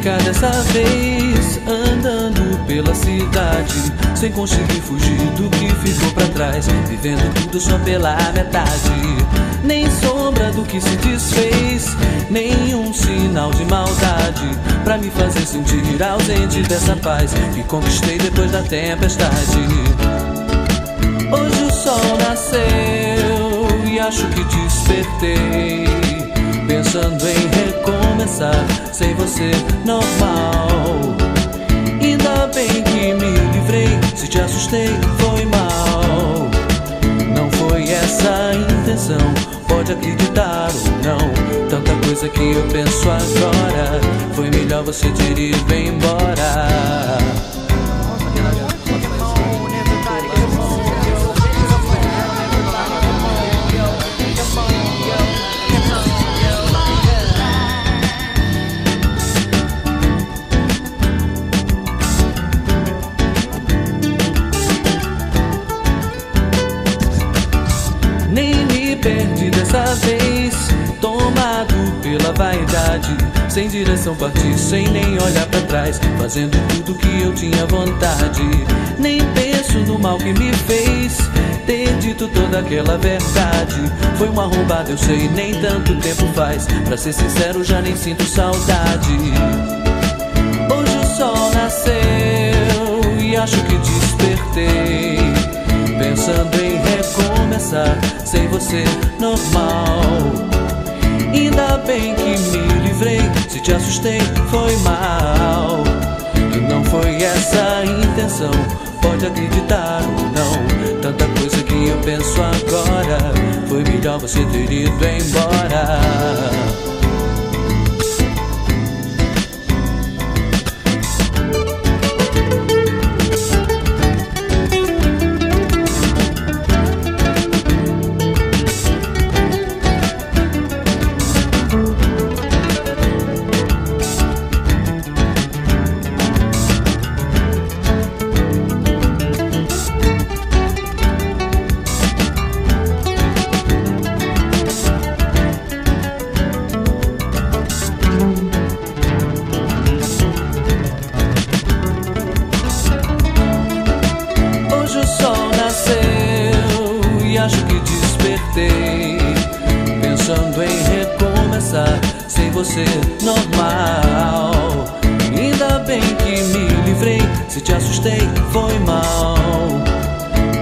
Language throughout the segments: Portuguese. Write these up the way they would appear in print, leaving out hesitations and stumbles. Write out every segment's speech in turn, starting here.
ficar dessa vez andando pela cidade, sem conseguir fugir do que ficou pra trás, vivendo tudo só pela metade. Nem sombra do que se desfez, nenhum sinal de maldade pra me fazer sentir ausente dessa paz que conquistei depois da tempestade. Hoje o sol nasceu e acho que despertei, pensando em recomeçar sem você normal. Ainda bem que me livrei, se te assustei foi mal. Não foi essa a intenção, pode acreditar ou não. Tanta coisa que eu penso agora, foi melhor você ter ido embora. Nem me perdi dessa vez, tomado pela vaidade, sem direção parti, sem nem olhar pra trás, fazendo tudo que eu tinha vontade. Nem penso no mal que me fez ter dito toda aquela verdade. Foi uma arrombada, eu sei, nem tanto tempo faz, pra ser sincero já nem sinto saudade. Hoje o sol nasceu e acho que despertei, pensando em recomeçar sem você normal. Ainda bem que me livrei, se te assustei foi mal. E não foi essa a intenção, pode acreditar ou não. Tanta coisa que eu penso agora, foi melhor você ter ido embora. Acho que despertei, pensando em recomeçar sem você normal. Ainda bem que me livrei, se te assustei foi mal.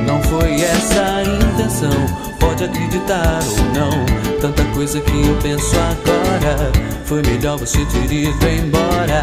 Não foi essa a intenção, pode acreditar ou não. Tanta coisa que eu penso agora, foi melhor você ter ido embora.